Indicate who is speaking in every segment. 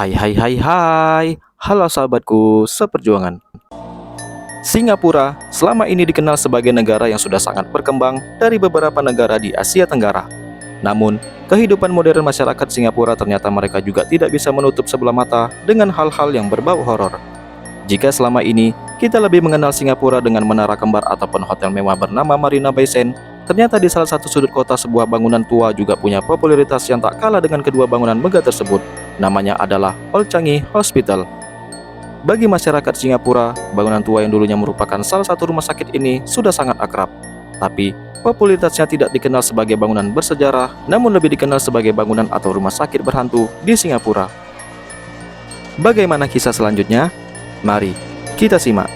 Speaker 1: Hai hai hai hai, halo sahabatku seperjuangan. Singapura selama ini dikenal sebagai negara yang sudah sangat berkembang dari beberapa negara di Asia Tenggara. Namun, kehidupan modern masyarakat Singapura ternyata mereka juga tidak bisa menutup sebelah mata dengan hal-hal yang berbau horor. Jika selama ini kita lebih mengenal Singapura dengan menara kembar ataupun hotel mewah bernama Marina Bay Sands, ternyata di salah satu sudut kota sebuah bangunan tua juga punya popularitas yang tak kalah dengan kedua bangunan megah tersebut. Namanya adalah Old Changi Hospital. Bagi masyarakat Singapura, bangunan tua yang dulunya merupakan salah satu rumah sakit ini sudah sangat akrab. Tapi, popularitasnya tidak dikenal sebagai bangunan bersejarah, namun lebih dikenal sebagai bangunan atau rumah sakit berhantu di Singapura. Bagaimana kisah selanjutnya? Mari kita simak.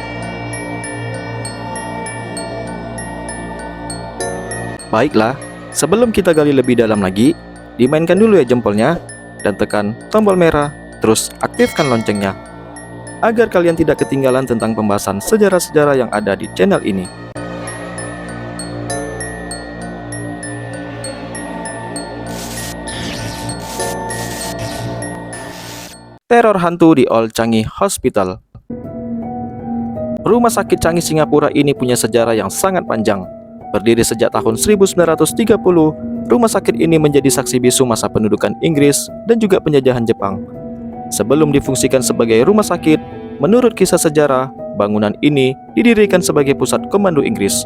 Speaker 1: Baiklah, sebelum kita gali lebih dalam lagi, dimainkan dulu ya jempolnya, dan tekan tombol merah, terus aktifkan loncengnya, agar kalian tidak ketinggalan tentang pembahasan sejarah-sejarah yang ada di channel ini. Teror hantu di Old Changi Hospital. Rumah sakit Changi Singapura ini punya sejarah yang sangat panjang. Berdiri sejak tahun 1930, rumah sakit ini menjadi saksi bisu masa pendudukan Inggris dan juga penjajahan Jepang. Sebelum difungsikan sebagai rumah sakit, menurut kisah sejarah, bangunan ini didirikan sebagai pusat komando Inggris.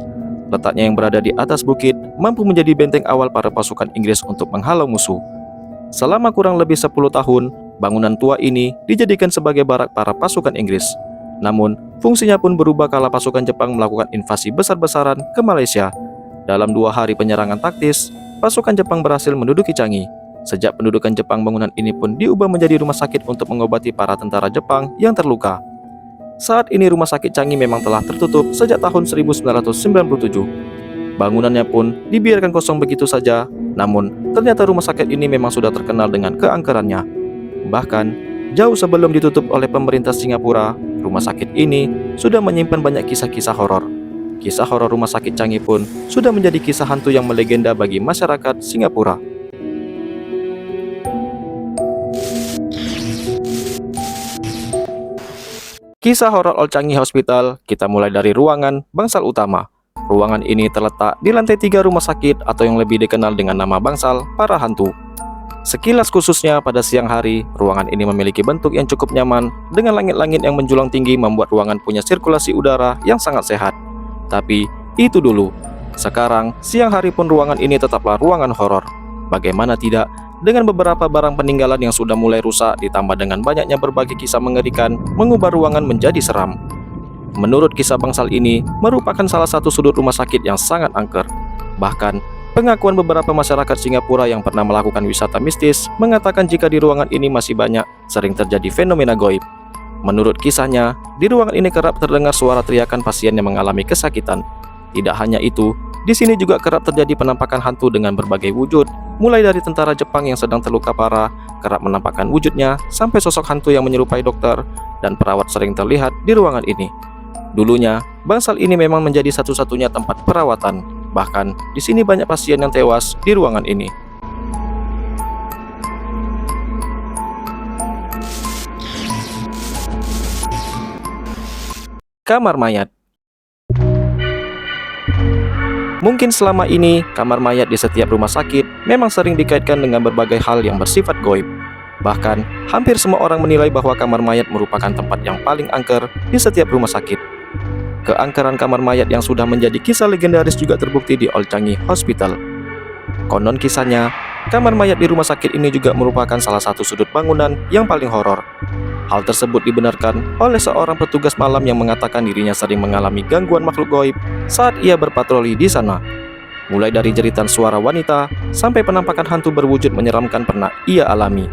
Speaker 1: Letaknya yang berada di atas bukit mampu menjadi benteng awal para pasukan Inggris untuk menghalau musuh. Selama kurang lebih 10 tahun, bangunan tua ini dijadikan sebagai barak para pasukan Inggris. Namun, fungsinya pun berubah kala pasukan Jepang melakukan invasi besar-besaran ke Malaysia. Dalam 2 hari penyerangan taktis, pasukan Jepang berhasil menduduki Changi. Sejak pendudukan Jepang, bangunan ini pun diubah menjadi rumah sakit untuk mengobati para tentara Jepang yang terluka. Saat ini rumah sakit Changi memang telah tertutup sejak tahun 1997. Bangunannya pun dibiarkan kosong begitu saja, namun ternyata rumah sakit ini memang sudah terkenal dengan keangkerannya. Bahkan, jauh sebelum ditutup oleh pemerintah Singapura, rumah sakit ini sudah menyimpan banyak kisah-kisah horor. Kisah horor rumah sakit Changi pun sudah menjadi kisah hantu yang melegenda bagi masyarakat Singapura. Kisah horor Old Changi Hospital, kita mulai dari ruangan bangsal utama. Ruangan ini terletak di lantai 3 rumah sakit atau yang lebih dikenal dengan nama bangsal para hantu. Sekilas khususnya pada siang hari, ruangan ini memiliki bentuk yang cukup nyaman dengan langit-langit yang menjulang tinggi membuat ruangan punya sirkulasi udara yang sangat sehat. Tapi itu dulu. Sekarang, siang hari pun ruangan ini tetaplah ruangan horor. Bagaimana tidak? Dengan beberapa barang peninggalan yang sudah mulai rusak ditambah dengan banyaknya berbagai kisah mengerikan mengubah ruangan menjadi seram. Menurut kisah bangsal ini merupakan salah satu sudut rumah sakit yang sangat angker. Bahkan pengakuan beberapa masyarakat Singapura yang pernah melakukan wisata mistis mengatakan jika di ruangan ini masih banyak sering terjadi fenomena gaib. Menurut kisahnya, di ruangan ini kerap terdengar suara teriakan pasien yang mengalami kesakitan. Tidak hanya itu, di sini juga kerap terjadi penampakan hantu dengan berbagai wujud, mulai dari tentara Jepang yang sedang terluka parah, kerap menampakkan wujudnya, sampai sosok hantu yang menyerupai dokter dan perawat sering terlihat di ruangan ini. Dulunya, bangsal ini memang menjadi satu-satunya tempat perawatan. Bahkan, di sini banyak pasien yang tewas di ruangan ini. Kamar mayat. Mungkin selama ini, kamar mayat di setiap rumah sakit memang sering dikaitkan dengan berbagai hal yang bersifat gaib. Bahkan, hampir semua orang menilai bahwa kamar mayat merupakan tempat yang paling angker di setiap rumah sakit. Keangkeran kamar mayat yang sudah menjadi kisah legendaris juga terbukti di Old Changi Hospital. Konon kisahnya, kamar mayat di rumah sakit ini juga merupakan salah satu sudut bangunan yang paling horor. Hal tersebut dibenarkan oleh seorang petugas malam yang mengatakan dirinya sering mengalami gangguan makhluk gaib saat ia berpatroli di sana. Mulai dari jeritan suara wanita sampai penampakan hantu berwujud menyeramkan pernah ia alami.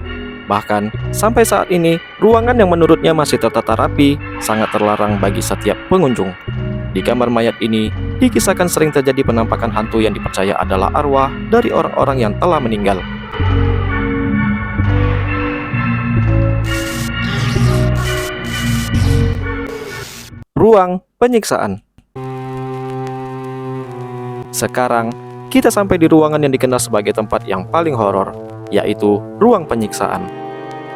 Speaker 1: Bahkan, sampai saat ini, ruangan yang menurutnya masih tertata rapi sangat terlarang bagi setiap pengunjung. Di kamar mayat ini, dikisahkan sering terjadi penampakan hantu yang dipercaya adalah arwah dari orang-orang yang telah meninggal. Ruang penyiksaan. Sekarang, kita sampai di ruangan yang dikenal sebagai tempat yang paling horor, yaitu ruang penyiksaan.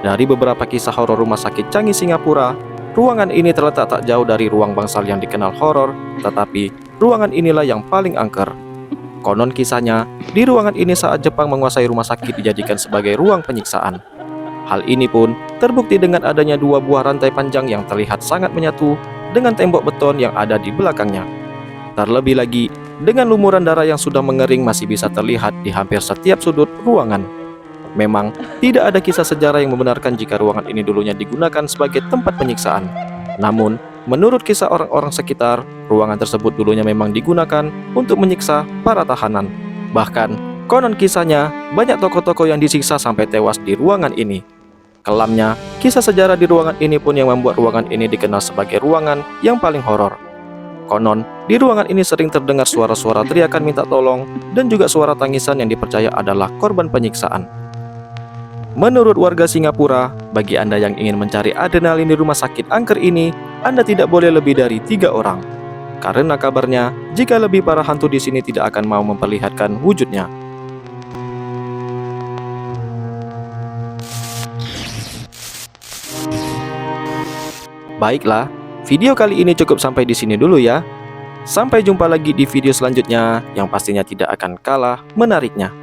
Speaker 1: Dari beberapa kisah horor rumah sakit Changi Singapura, ruangan ini terletak tak jauh dari ruang bangsal yang dikenal horor, tetapi ruangan inilah yang paling angker. Konon kisahnya, di ruangan ini saat Jepang menguasai rumah sakit dijadikan sebagai ruang penyiksaan. Hal ini pun terbukti dengan adanya 2 buah rantai panjang yang terlihat sangat menyatu dengan tembok beton yang ada di belakangnya. Terlebih lagi, dengan lumuran darah yang sudah mengering masih bisa terlihat di hampir setiap sudut ruangan. Memang, tidak ada kisah sejarah yang membenarkan jika ruangan ini dulunya digunakan sebagai tempat penyiksaan. Namun, menurut kisah orang-orang sekitar, ruangan tersebut dulunya memang digunakan untuk menyiksa para tahanan. Bahkan, konon kisahnya, banyak tokoh-tokoh yang disiksa sampai tewas di ruangan ini. Kelamnya, kisah sejarah di ruangan ini pun yang membuat ruangan ini dikenal sebagai ruangan yang paling horor. Konon, di ruangan ini sering terdengar suara-suara teriakan minta tolong dan juga suara tangisan yang dipercaya adalah korban penyiksaan. Menurut warga Singapura, bagi Anda yang ingin mencari adrenalin di rumah sakit angker ini, Anda tidak boleh lebih dari 3 orang. Karena kabarnya, jika lebih parah hantu di sini tidak akan mau memperlihatkan wujudnya. Baiklah, video kali ini cukup sampai di sini dulu ya. Sampai jumpa lagi di video selanjutnya yang pastinya tidak akan kalah menariknya.